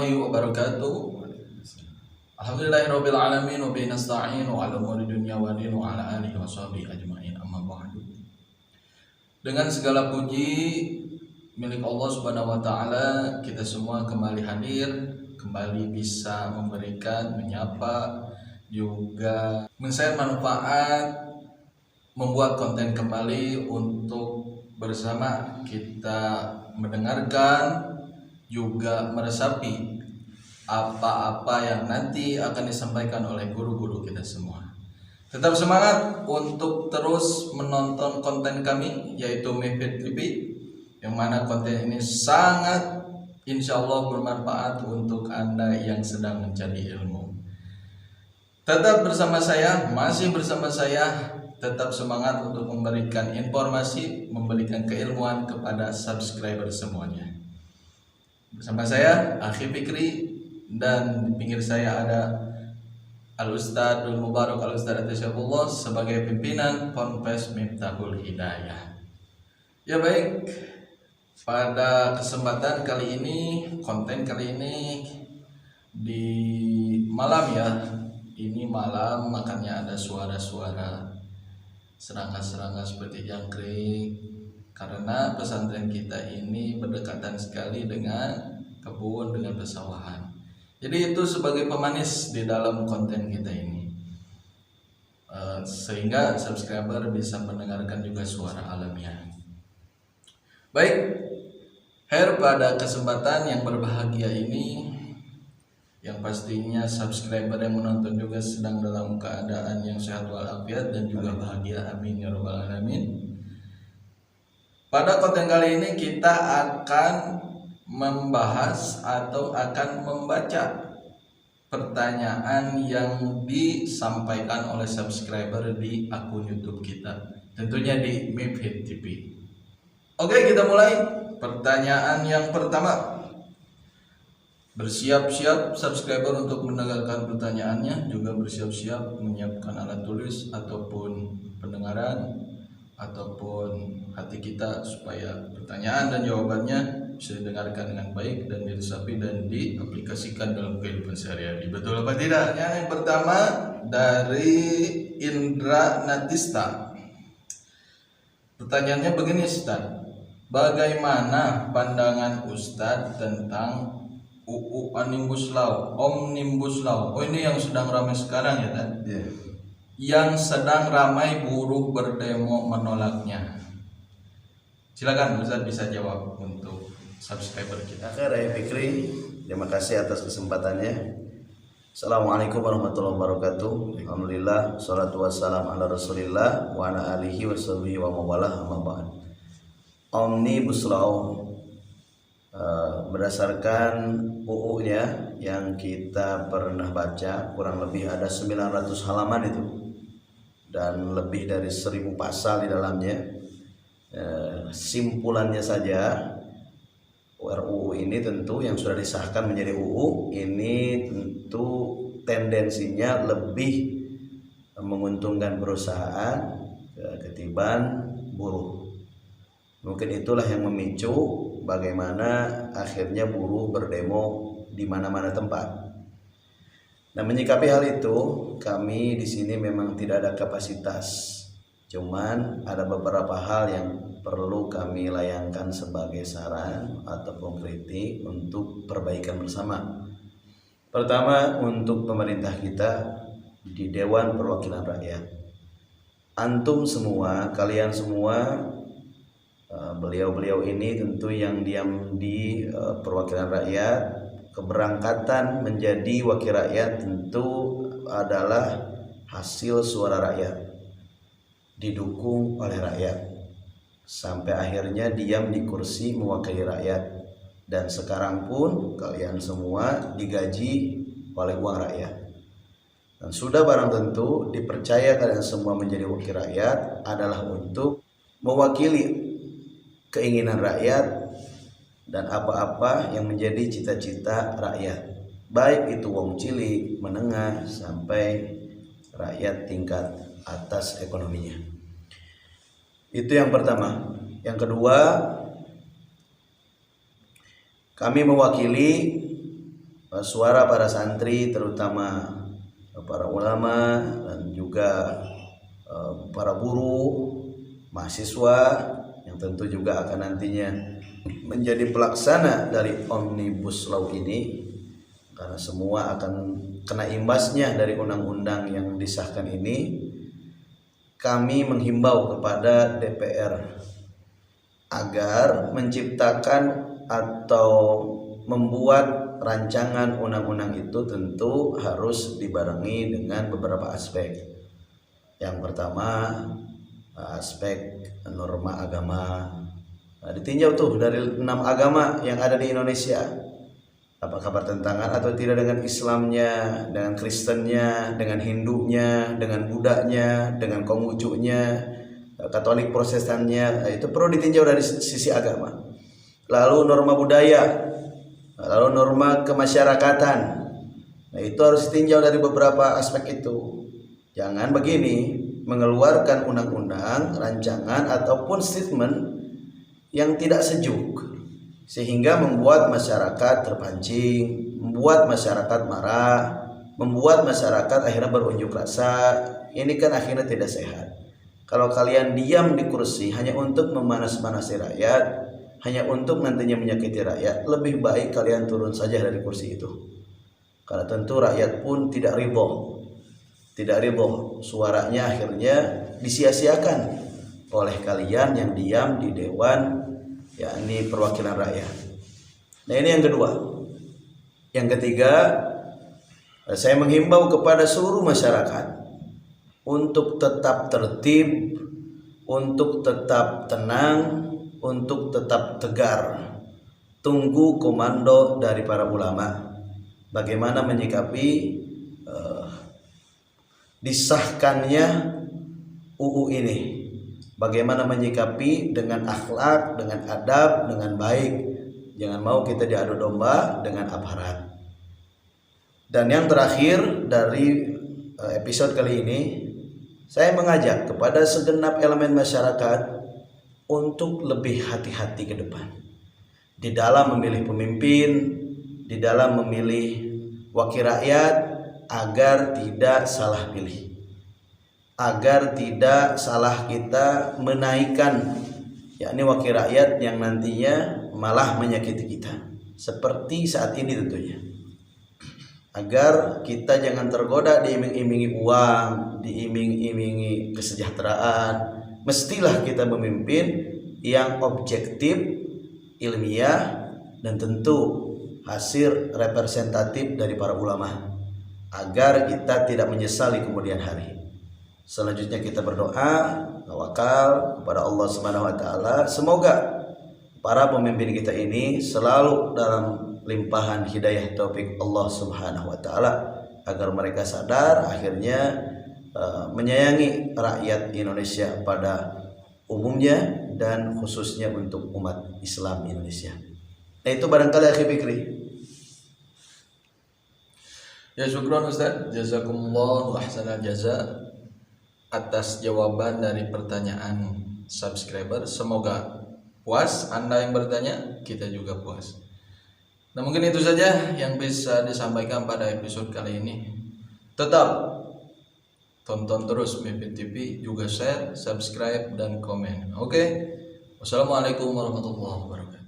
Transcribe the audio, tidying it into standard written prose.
warahmatullahi wabarakatuh. Alhamdulillahirabbil alamin wa bihi nasta'in wa 'ala umuri dunya wa din wa 'ala alihi washabihi ajmain. Amma ba'du. Dengan segala puji milik Allah Subhanahu wa taala, kita semua kembali hadir, kembali bisa memberikan, menyapa, juga men-share manfaat, membuat konten kembali untuk bersama kita mendengarkan juga meresapi apa-apa yang nanti akan disampaikan oleh guru-guru kita semua. Tetap semangat untuk terus menonton konten kami, yaitu Mifid TV, yang mana konten ini sangat insya Allah bermanfaat untuk Anda yang sedang mencari ilmu. Tetap bersama saya, masih bersama saya, tetap semangat untuk memberikan informasi, memberikan keilmuan kepada subscriber semuanya. Bersama saya, Akhi Fikri, dan di pinggir saya ada Al-Ustadzul Mubarak Al-Ustadz Atisyakullah sebagai pimpinan Ponpes Miftahul Hidayah. Ya baik, pada kesempatan kali ini, konten kali ini di malam ya. Ini malam, makanya ada suara-suara serangga-serangga seperti jangkrik, karena pesantren kita ini berdekatan sekali dengan kebun, dengan pesawahan. Jadi itu sebagai pemanis di dalam konten kita ini, sehingga subscriber bisa mendengarkan juga suara alamiah. Baik, pada kesempatan yang berbahagia ini, yang pastinya subscriber yang menonton juga sedang dalam keadaan yang sehat walafiat dan juga bahagia, amin ya rabbal alamin. Pada konten kali ini kita akan membahas atau akan membaca pertanyaan yang disampaikan oleh subscriber di akun YouTube kita, tentunya di Mifid TV. Oke, kita mulai. Pertanyaan yang pertama. Bersiap-siap subscriber untuk mendengarkan pertanyaannya, juga bersiap-siap menyiapkan alat tulis ataupun pendengaran ataupun hati kita, supaya pertanyaan dan jawabannya bisa didengarkan dengan baik dan diresapi dan diaplikasikan dalam kehidupan sehari-hari. Betul apa tidak? Yang pertama dari Indra Natista. Pertanyaannya begini, Ustaz. Bagaimana pandangan Ustaz tentang UU Omnibus Law? Oh, ini yang sedang ramai sekarang ya, kan? Yeah. Yang sedang ramai buruh berdemo menolaknya. Silakan Ustaz bisa jawab untuk subscriber kita. Akhi Fikri, terima kasih atas kesempatannya. Assalamualaikum warahmatullahi wabarakatuh. Alhamdulillah, salatu wassalam ala Rasulillah wa ala alihi washabihi wa mawalah, amma ba'd. Omnibus Law berdasarkan UU-nya yang kita pernah baca, kurang lebih ada 900 halaman itu, dan lebih dari 1000 pasal di dalamnya. Simpulannya saja, RUU ini tentu yang sudah disahkan menjadi UU ini tentu tendensinya lebih menguntungkan perusahaan ketimbang buruh. Mungkin itulah yang memicu bagaimana akhirnya buruh berdemo di mana-mana tempat. Nah, menyikapi hal itu, kami di sini memang tidak ada kapasitas. Cuman ada beberapa hal yang perlu kami layangkan sebagai saran ataupun kritik untuk perbaikan bersama. Pertama, untuk pemerintah kita di Dewan Perwakilan Rakyat. Antum semua, kalian semua, beliau-beliau ini tentu yang diam di perwakilan rakyat, keberangkatan menjadi wakil rakyat tentu adalah hasil suara rakyat, didukung oleh rakyat, sampai akhirnya diam di kursi mewakili rakyat. Dan sekarang pun kalian semua digaji oleh uang rakyat, dan sudah barang tentu dipercaya kalian semua menjadi wakil rakyat adalah untuk mewakili keinginan rakyat dan apa-apa yang menjadi cita-cita rakyat, baik itu wong cilik, menengah, sampai rakyat tingkat atas ekonominya. Itu yang pertama. Yang kedua, kami mewakili suara para santri, terutama para ulama dan juga para buruh, mahasiswa yang tentu juga akan nantinya menjadi pelaksana dari Omnibus Law ini, karena semua akan kena imbasnya dari undang-undang yang disahkan ini. Kami menghimbau kepada DPR agar menciptakan atau membuat rancangan undang-undang itu tentu harus dibarengi dengan beberapa aspek. Yang pertama, aspek norma agama. Ditinjau tuh dari 6 agama yang ada di Indonesia, apakah bertentangan atau tidak dengan Islamnya, dengan Kristennya, dengan Hindunya, dengan Budanya, dengan Konghucunya, Katolik, Protestannya. Itu perlu ditinjau dari sisi agama. Lalu norma budaya, lalu norma kemasyarakatan. Nah, itu harus ditinjau dari beberapa aspek itu. Jangan begini, mengeluarkan undang-undang, rancangan ataupun statement yang tidak sejuk, sehingga membuat masyarakat terpancing, membuat masyarakat marah, membuat masyarakat akhirnya berunjuk rasa. Ini kan akhirnya tidak sehat. Kalau kalian diam di kursi hanya untuk memanas-manasi rakyat, hanya untuk nantinya menyakiti rakyat, lebih baik kalian turun saja dari kursi itu. Karena tentu rakyat pun tidak ridho, suaranya akhirnya disia-siakan oleh kalian yang diam di dewan, yakni perwakilan rakyat. Nah, ini yang kedua. Yang ketiga, saya menghimbau kepada seluruh masyarakat untuk tetap tertib, untuk tetap tenang, untuk tetap tegar. Tunggu komando dari para ulama. Bagaimana menyikapi disahkannya UU ini, bagaimana menyikapi dengan akhlak, dengan adab, dengan baik. Jangan mau kita diadu domba dengan aparat. Dan yang terakhir dari episode kali ini, saya mengajak kepada segenap elemen masyarakat untuk lebih hati-hati ke depan di dalam memilih pemimpin, di dalam memilih wakil rakyat, agar tidak salah pilih, agar tidak salah kita menaikkan, yakni wakil rakyat yang nantinya malah menyakiti kita, seperti saat ini tentunya. Agar kita jangan tergoda diiming-imingi uang, diiming-imingi kesejahteraan. Mestilah kita memimpin yang objektif, ilmiah, dan tentu hasil representatif dari para ulama, agar kita tidak menyesali kemudian hari. Selanjutnya kita berdoa, tawakal kepada Allah Subhanahu wa taala. Semoga para pemimpin kita ini selalu dalam limpahan hidayah taufik Allah Subhanahu wa taala, agar mereka sadar akhirnya menyayangi rakyat Indonesia pada umumnya dan khususnya untuk umat Islam Indonesia. Nah, itu barangkali akhi Fikri. Ya, syukron Ustaz, jazakumullah ahsanal jaza atas jawaban dari pertanyaan subscriber. Semoga puas Anda yang bertanya, kita juga puas. Nah, mungkin itu saja yang bisa disampaikan pada episode kali ini. Tetap tonton terus Mimpin TV, juga share, subscribe, dan komen. Oke. Wassalamualaikum warahmatullahi wabarakatuh.